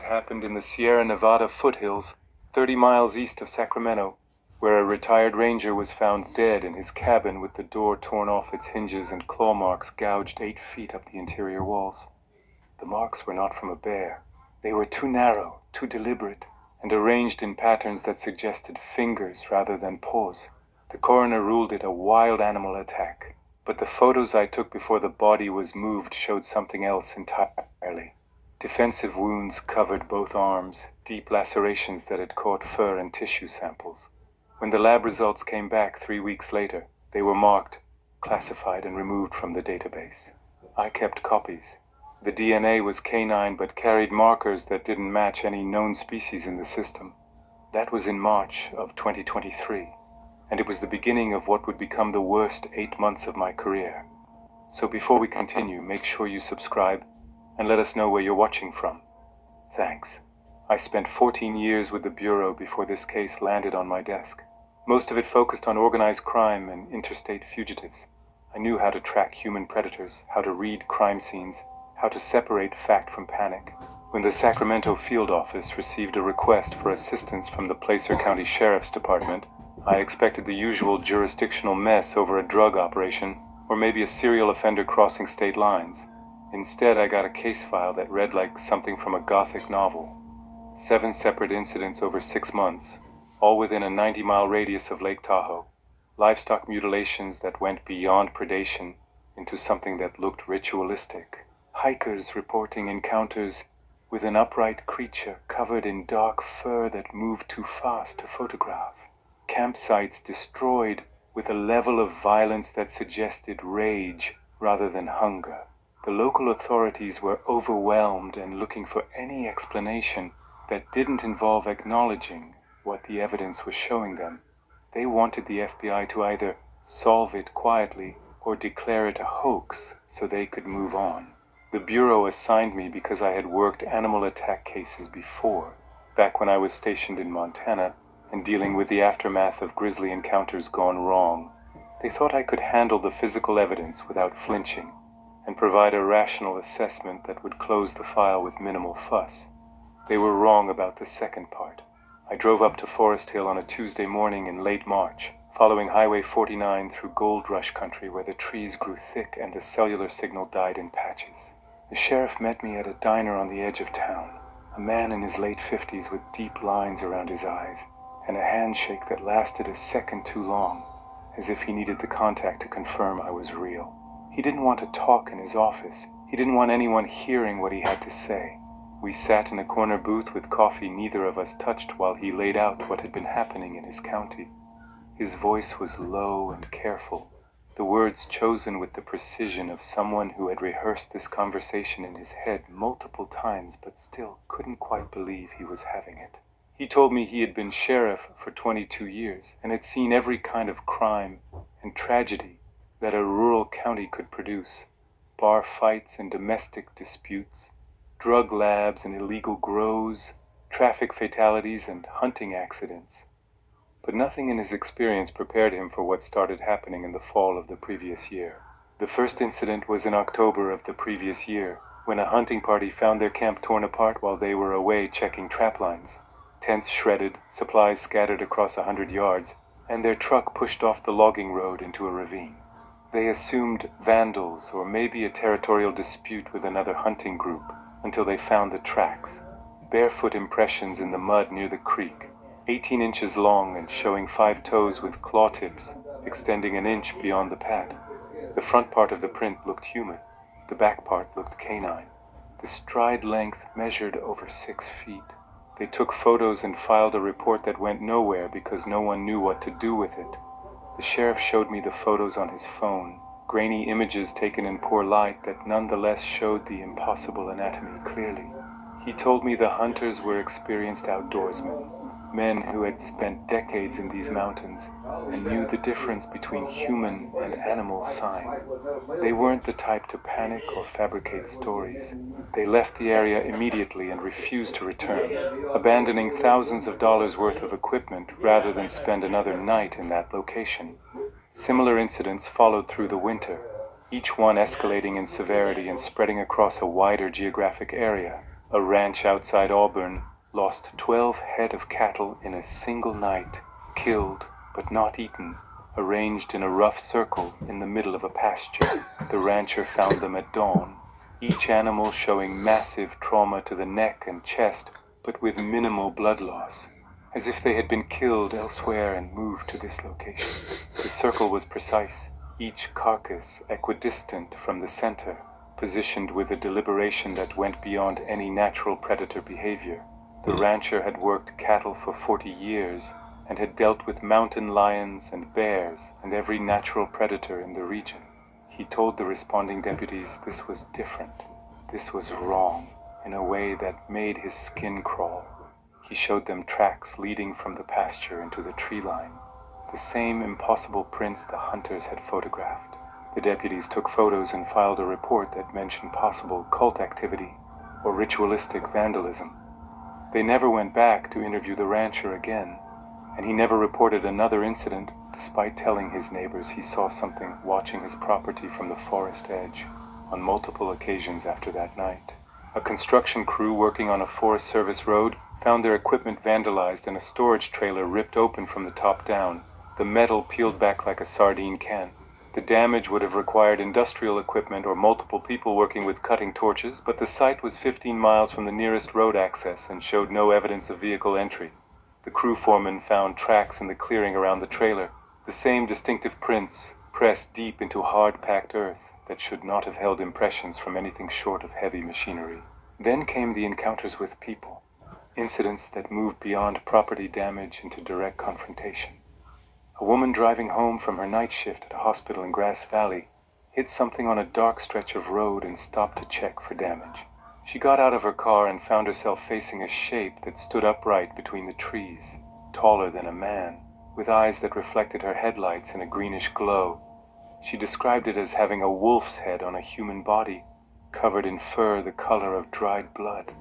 happened in the Sierra Nevada foothills, 30 miles east of Sacramento, where a retired ranger was found dead in his cabin with the door torn off its hinges and claw marks gouged 8 feet up the interior walls. The marks were not from a bear. They were too narrow, too deliberate, and arranged in patterns that suggested fingers rather than paws. The coroner ruled it a wild animal attack, but the photos I took before the body was moved showed something else entirely. Defensive wounds covered both arms, deep lacerations that had caught fur and tissue samples. When the lab results came back 3 weeks later, they were marked, classified, and removed from the database. I kept copies. The DNA was canine but carried markers that didn't match any known species in the system. That was in March of 2023, and it was the beginning of what would become the worst 8 months of my career. So before we continue, make sure you subscribe and let us know where you're watching from. Thanks. I spent 14 years with the Bureau before this case landed on my desk. Most of it focused on organized crime and interstate fugitives. I knew how to track human predators, how to read crime scenes, how to separate fact from panic. When the Sacramento field office received a request for assistance from the Placer County Sheriff's Department, I expected the usual jurisdictional mess over a drug operation or maybe a serial offender crossing state lines. Instead, I got a case file that read like something from a Gothic novel. 7 separate incidents over 6 months, all within a 90-mile radius of Lake Tahoe. Livestock mutilations that went beyond predation into something that looked ritualistic. Hikers reporting encounters with an upright creature covered in dark fur that moved too fast to photograph. Campsites destroyed with a level of violence that suggested rage rather than hunger. The local authorities were overwhelmed and looking for any explanation that didn't involve acknowledging what the evidence was showing them. They wanted the FBI to either solve it quietly or declare it a hoax so they could move on. The Bureau assigned me because I had worked animal attack cases before, back when I was stationed in Montana and dealing with the aftermath of grisly encounters gone wrong. They thought I could handle the physical evidence without flinching and provide a rational assessment that would close the file with minimal fuss. They were wrong about the second part. I drove up to Forest Hill on a Tuesday morning in late March, following Highway 49 through gold rush country where the trees grew thick and the cellular signal died in patches. The sheriff met me at a diner on the edge of town, a man in his late 50s with deep lines around his eyes and a handshake that lasted a second too long, as if he needed the contact to confirm I was real. He didn't want to talk in his office. He didn't want anyone hearing what he had to say. We sat in a corner booth with coffee neither of us touched while he laid out what had been happening in his county. His voice was low and careful, the words chosen with the precision of someone who had rehearsed this conversation in his head multiple times but still couldn't quite believe he was having it. He told me he had been sheriff for 22 years and had seen every kind of crime and tragedy that a rural county could produce. Bar fights and domestic disputes, drug labs and illegal grows, traffic fatalities and hunting accidents. But nothing in his experience prepared him for what started happening in the fall of the previous year. The first incident was in October of the previous year, when a hunting party found their camp torn apart while they were away checking trap lines. Tents shredded, supplies scattered across 100 yards, and their truck pushed off the logging road into a ravine. They assumed vandals or maybe a territorial dispute with another hunting group until they found the tracks. Barefoot impressions in the mud near the creek, 18 inches long and showing 5 toes with claw tips extending an inch beyond the pad. The front part of the print looked human. The back part looked canine. The stride length measured over 6 feet. They took photos and filed a report that went nowhere because no one knew what to do with it. The sheriff showed me the photos on his phone, grainy images taken in poor light that nonetheless showed the impossible anatomy clearly. He told me the hunters were experienced outdoorsmen, men who had spent decades in these mountains and knew the difference between human and animal sign. They weren't the type to panic or fabricate stories. They left the area immediately and refused to return, abandoning thousands of dollars worth of equipment rather than spend another night in that location. Similar incidents followed through the winter, each one escalating in severity and spreading across a wider geographic area. A ranch outside Auburn lost 12 head of cattle in a single night, killed but not eaten, arranged in a rough circle in the middle of a pasture. The rancher found them at dawn, each animal showing massive trauma to the neck and chest, but with minimal blood loss, as if they had been killed elsewhere and moved to this location. The circle was precise, each carcass equidistant from the center, positioned with a deliberation that went beyond any natural predator behavior. The rancher had worked cattle for 40 years and had dealt with mountain lions and bears and every natural predator in the region. He told the responding deputies this was different. This was wrong, in a way that made his skin crawl. He showed them tracks leading from the pasture into the tree line, the same impossible prints the hunters had photographed. The deputies took photos and filed a report that mentioned possible cult activity or ritualistic vandalism. They never went back to interview the rancher again, and he never reported another incident, despite telling his neighbors he saw something watching his property from the forest edge on multiple occasions after that night. A construction crew working on a Forest Service road found their equipment vandalized and a storage trailer ripped open from the top down, the metal peeled back like a sardine can. The damage would have required industrial equipment or multiple people working with cutting torches, but the site was 15 miles from the nearest road access and showed no evidence of vehicle entry. The crew foreman found tracks in the clearing around the trailer, the same distinctive prints pressed deep into hard-packed earth that should not have held impressions from anything short of heavy machinery. Then came the encounters with people, incidents that moved beyond property damage into direct confrontation. A woman driving home from her night shift at a hospital in Grass Valley hit something on a dark stretch of road and stopped to check for damage. She got out of her car and found herself facing a shape that stood upright between the trees, taller than a man, with eyes that reflected her headlights in a greenish glow. She described it as having a wolf's head on a human body, covered in fur the color of dried blood.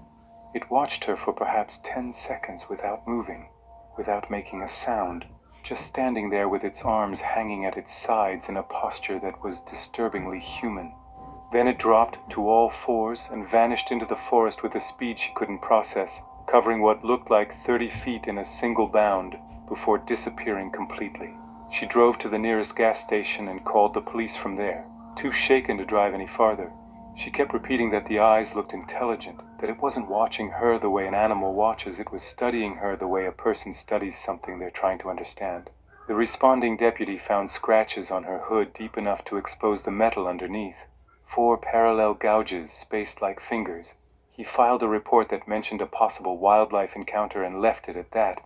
It watched her for perhaps 10 seconds without moving, without making a sound, just standing there with its arms hanging at its sides in a posture that was disturbingly human. Then it dropped to all fours and vanished into the forest with a speed she couldn't process, covering what looked like 30 feet in a single bound before disappearing completely. She drove to the nearest gas station and called the police from there, too shaken to drive any farther. She kept repeating that the eyes looked intelligent, that it wasn't watching her the way an animal watches, it was studying her the way a person studies something they're trying to understand. The responding deputy found scratches on her hood deep enough to expose the metal underneath, 4 parallel gouges spaced like fingers. He filed a report that mentioned a possible wildlife encounter and left it at that.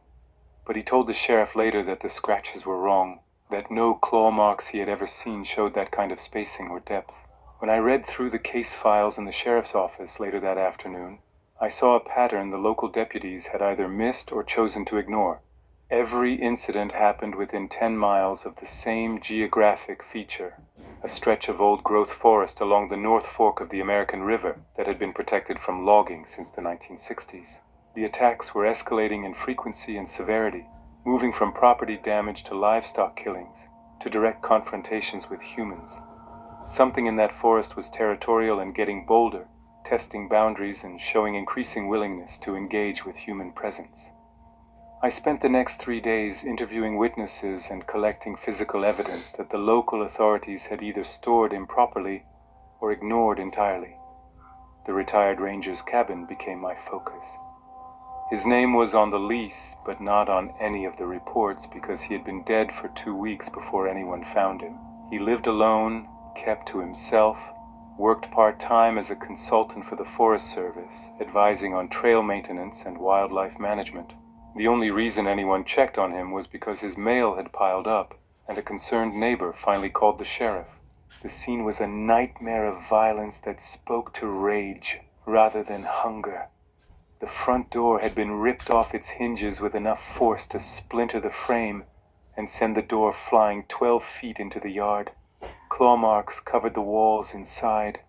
But he told the sheriff later that the scratches were wrong, that no claw marks he had ever seen showed that kind of spacing or depth. When I read through the case files in the sheriff's office later that afternoon, I saw a pattern the local deputies had either missed or chosen to ignore. Every incident happened within 10 miles of the same geographic feature, a stretch of old-growth forest along the North Fork of the American River that had been protected from logging since the 1960s. The attacks were escalating in frequency and severity, moving from property damage to livestock killings, to direct confrontations with humans. Something in that forest was territorial and getting bolder, testing boundaries and showing increasing willingness to engage with human presence. I spent the next 3 days interviewing witnesses and collecting physical evidence that the local authorities had either stored improperly or ignored entirely. The retired ranger's cabin became my focus. His name was on the lease, but not on any of the reports because he had been dead for 2 weeks before anyone found him. He lived alone, kept to himself, worked part-time as a consultant for the Forest Service, advising on trail maintenance and wildlife management. The only reason anyone checked on him was because his mail had piled up, and a concerned neighbor finally called the sheriff. The scene was a nightmare of violence that spoke to rage rather than hunger. The front door had been ripped off its hinges with enough force to splinter the frame and send the door flying 12 feet into the yard. Claw marks covered the walls inside,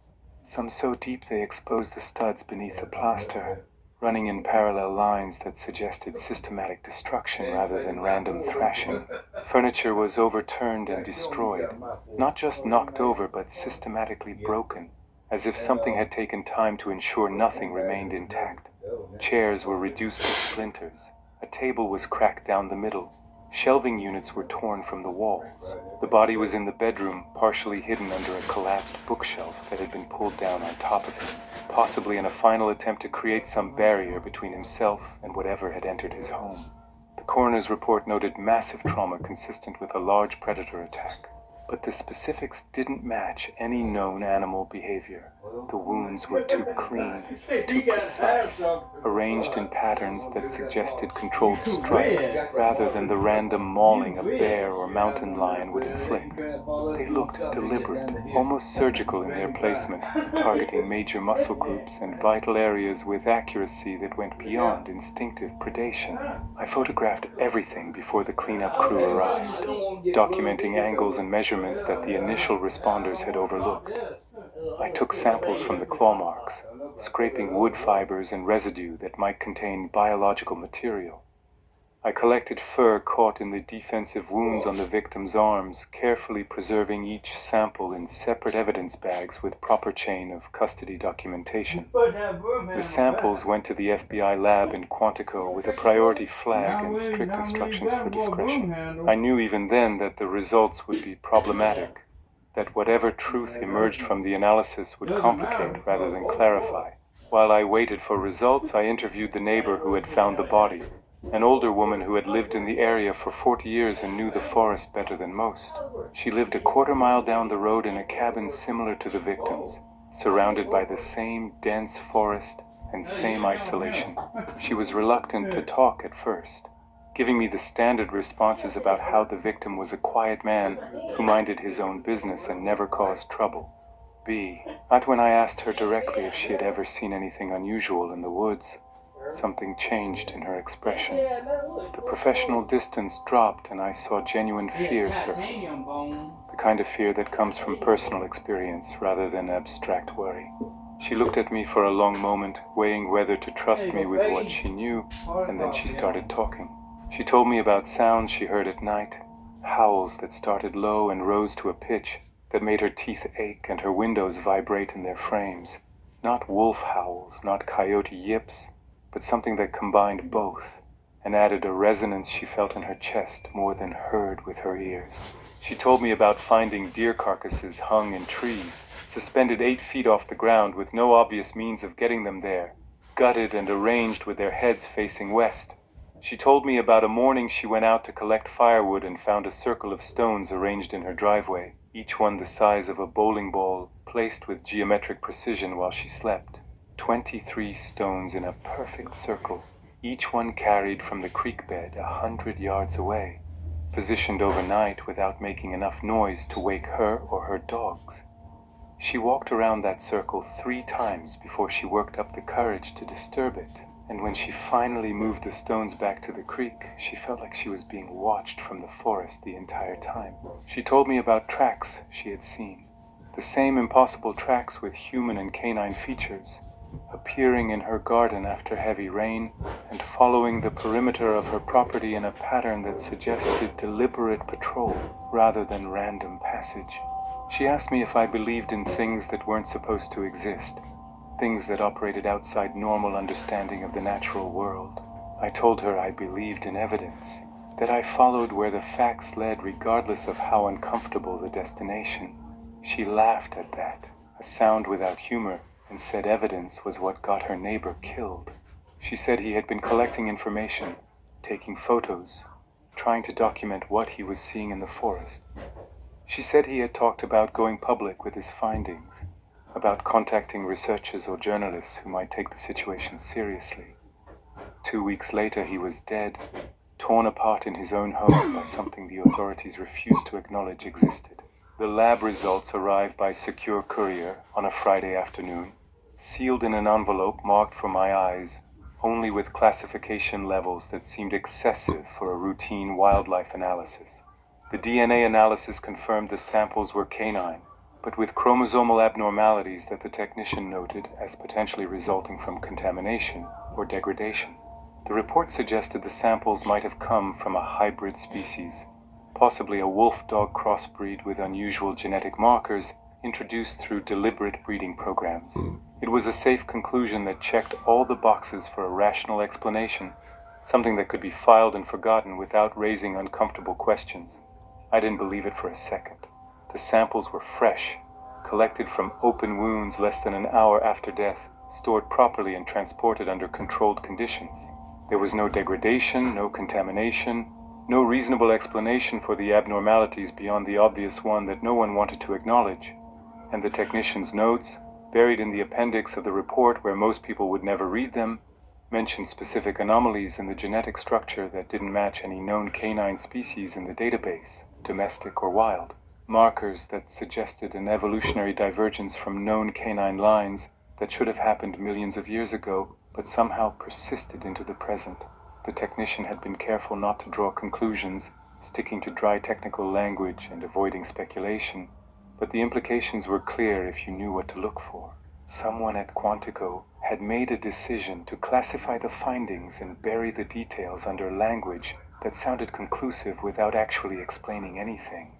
some so deep they exposed the studs beneath the plaster, running in parallel lines that suggested systematic destruction rather than random thrashing. Furniture was overturned and destroyed, not just knocked over but systematically broken. as if something had taken time to ensure nothing remained intact. Chairs were reduced to splinters. A table was cracked down the middle. Shelving units were torn from the walls. The body was in the bedroom, partially hidden under a collapsed bookshelf that had been pulled down on top of him, possibly in a final attempt to create some barrier between himself and whatever had entered his home. The coroner's report noted massive trauma consistent with a large predator attack, but the specifics didn't match any known animal behavior. The wounds were too clean, too precise, arranged in patterns that suggested controlled strikes rather than the random mauling a bear or mountain lion would inflict. They looked deliberate, almost surgical in their placement, targeting major muscle groups and vital areas with accuracy that went beyond instinctive predation. I photographed everything before the cleanup crew arrived, documenting angles and measurements that the initial responders had overlooked. I took samples from the claw marks, scraping wood fibers and residue that might contain biological material. I collected fur caught in the defensive wounds on the victim's arms, carefully preserving each sample in separate evidence bags with proper chain of custody documentation. The samples went to the FBI lab in Quantico with a priority flag and strict instructions for discretion. I knew even then that the results would be problematic, that whatever truth emerged from the analysis would complicate rather than clarify. While I waited for results, I interviewed the neighbor who had found the body, an older woman who had lived in the area for 40 years and knew the forest better than most. She lived a quarter-mile down the road in a cabin similar to the victim's, surrounded by the same dense forest and same isolation. She was reluctant to talk at first, giving me the standard responses about how the victim was a quiet man who minded his own business and never caused trouble. Not when I asked her directly if she had ever seen anything unusual in the woods. Something changed in her expression. The professional distance dropped and I saw genuine fear surface. The kind of fear that comes from personal experience rather than abstract worry. She looked at me for a long moment, weighing whether to trust me with what she knew, and then she started talking. She told me about sounds she heard at night, howls that started low and rose to a pitch that made her teeth ache and her windows vibrate in their frames. Not wolf howls, not coyote yips, but something that combined both and added a resonance she felt in her chest more than heard with her ears. She told me about finding deer carcasses hung in trees, suspended 8 feet off the ground with no obvious means of getting them there, gutted and arranged with their heads facing west. She told me about a morning she went out to collect firewood and found a circle of stones arranged in her driveway, each one the size of a bowling ball, placed with geometric precision while she slept. 23 stones in a perfect circle, each one carried from the creek bed 100 yards away, positioned overnight without making enough noise to wake her or her dogs. She walked around that circle 3 times before she worked up the courage to disturb it, and when she finally moved the stones back to the creek, she felt like she was being watched from the forest the entire time. She told me about tracks she had seen, the same impossible tracks with human and canine features, appearing in her garden after heavy rain and following the perimeter of her property in a pattern that suggested deliberate patrol rather than random passage. She asked me if I believed in things that weren't supposed to exist, things that operated outside normal understanding of the natural world. I told her I believed in evidence, that I followed where the facts led regardless of how uncomfortable the destination. She laughed at that, a sound without humor, and said evidence was what got her neighbor killed. She said he had been collecting information, taking photos, trying to document what he was seeing in the forest. She said he had talked about going public with his findings, about contacting researchers or journalists who might take the situation seriously. 2 weeks later, he was dead, torn apart in his own home by something the authorities refused to acknowledge existed. The lab results arrived by secure courier on a Friday afternoon, sealed in an envelope marked for my eyes, only with classification levels that seemed excessive for a routine wildlife analysis. The DNA analysis confirmed the samples were canine, but with chromosomal abnormalities that the technician noted as potentially resulting from contamination or degradation. The report suggested the samples might have come from a hybrid species, possibly a wolf-dog crossbreed with unusual genetic markers introduced through deliberate breeding programs. It was a safe conclusion that checked all the boxes for a rational explanation, something that could be filed and forgotten without raising uncomfortable questions. I didn't believe it for a second. The samples were fresh, collected from open wounds less than an hour after death, stored properly and transported under controlled conditions. There was no degradation, no contamination, no reasonable explanation for the abnormalities beyond the obvious one that no one wanted to acknowledge. And the technician's notes, buried in the appendix of the report where most people would never read them, mentioned specific anomalies in the genetic structure that didn't match any known canine species in the database, domestic or wild. Markers that suggested an evolutionary divergence from known canine lines that should have happened millions of years ago, but somehow persisted into the present. The technician had been careful not to draw conclusions, sticking to dry technical language and avoiding speculation, but the implications were clear if you knew what to look for. Someone at Quantico had made a decision to classify the findings and bury the details under language that sounded conclusive without actually explaining anything.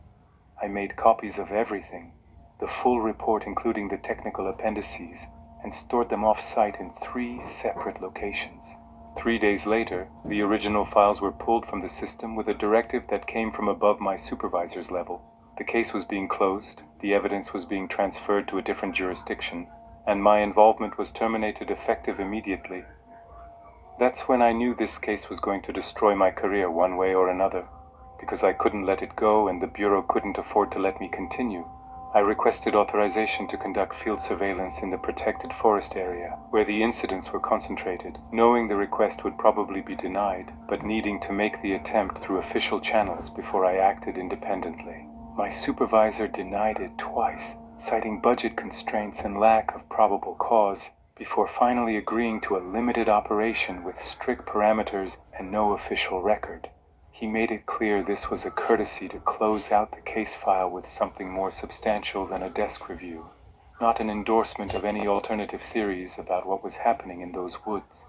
I made copies of everything, the full report including the technical appendices, and stored them off-site in 3 separate locations. 3 days later, the original files were pulled from the system with a directive that came from above my supervisor's level. The case was being closed, the evidence was being transferred to a different jurisdiction, and my involvement was terminated effective immediately. That's when I knew this case was going to destroy my career one way or another, because I couldn't let it go and the Bureau couldn't afford to let me continue. I requested authorization to conduct field surveillance in the protected forest area, where the incidents were concentrated, knowing the request would probably be denied, but needing to make the attempt through official channels before I acted independently. My supervisor denied it twice, citing budget constraints and lack of probable cause, before finally agreeing to a limited operation with strict parameters and no official record. He made it clear this was a courtesy to close out the case file with something more substantial than a desk review, not an endorsement of any alternative theories about what was happening in those woods.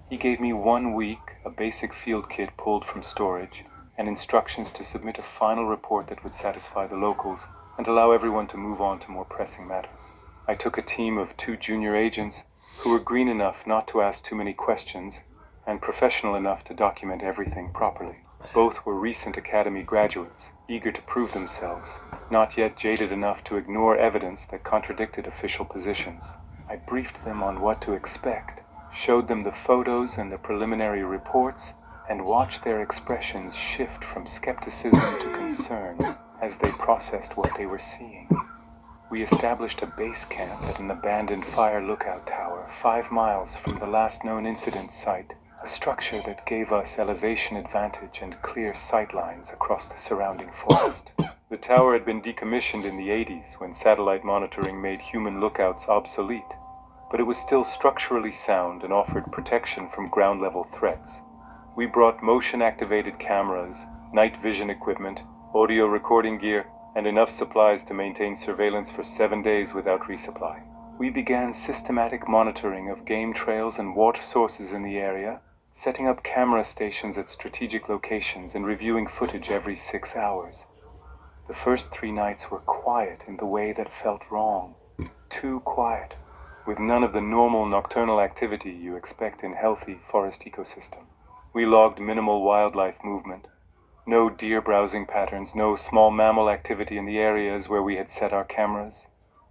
He gave me 1 week, a basic field kit pulled from storage, and instructions to submit a final report that would satisfy the locals and allow everyone to move on to more pressing matters. I took a team of 2 junior agents who were green enough not to ask too many questions and professional enough to document everything properly. Both were recent academy graduates, eager to prove themselves, not yet jaded enough to ignore evidence that contradicted official positions. I briefed them on what to expect, showed them the photos and the preliminary reports, and watched their expressions shift from skepticism to concern as they processed what they were seeing. We established a base camp at an abandoned fire lookout tower 5 miles from the last known incident site, a structure that gave us elevation advantage and clear sightlines across the surrounding forest. The tower had been decommissioned in the 80s when satellite monitoring made human lookouts obsolete, but it was still structurally sound and offered protection from ground-level threats. We brought motion-activated cameras, night vision equipment, audio recording gear, and enough supplies to maintain surveillance for 7 days without resupply. We began systematic monitoring of game trails and water sources in the area, setting up camera stations at strategic locations and reviewing footage every 6 hours. The first 3 nights were quiet in the way that felt wrong. Too quiet, with none of the normal nocturnal activity you expect in healthy forest ecosystem. We logged minimal wildlife movement. No deer browsing patterns, no small mammal activity in the areas where we had set our cameras.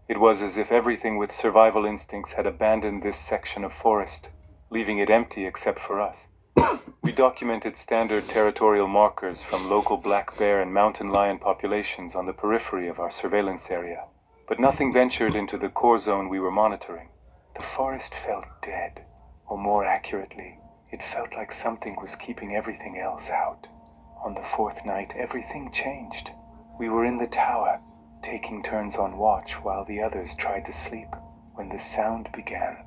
It was as if everything with survival instincts had abandoned this section of forest, leaving it empty except for us. We documented standard territorial markers from local black bear and mountain lion populations on the periphery of our surveillance area, but nothing ventured into the core zone we were monitoring. The forest felt dead, or more accurately, it felt like something was keeping everything else out. On the 4th night, everything changed. We were in the tower, taking turns on watch while the others tried to sleep, when the sound began.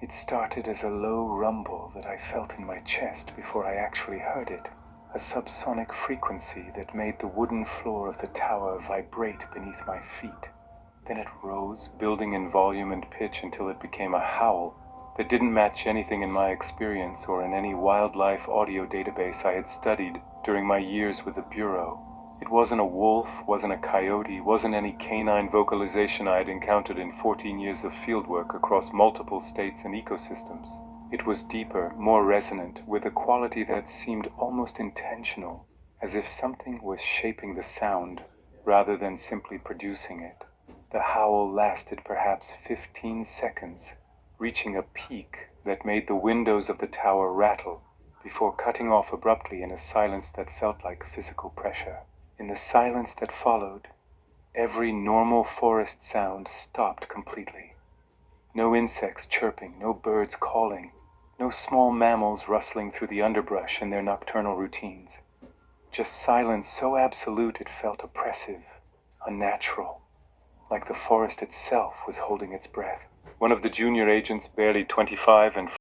It started as a low rumble that I felt in my chest before I actually heard it, a subsonic frequency that made the wooden floor of the tower vibrate beneath my feet. Then it rose, building in volume and pitch until it became a howl that didn't match anything in my experience or in any wildlife audio database I had studied during my years with the Bureau. It wasn't a wolf, wasn't a coyote, wasn't any canine vocalization I had encountered in 14 years of fieldwork across multiple states and ecosystems. It was deeper, more resonant, with a quality that seemed almost intentional, as if something was shaping the sound rather than simply producing it. The howl lasted perhaps 15 seconds, reaching a peak that made the windows of the tower rattle before cutting off abruptly in a silence that felt like physical pressure. In the silence that followed, every normal forest sound stopped completely. No insects chirping, no birds calling, no small mammals rustling through the underbrush in their nocturnal routines. Just silence so absolute it felt oppressive, unnatural, like the forest itself was holding its breath. One of the junior agents, barely 25 and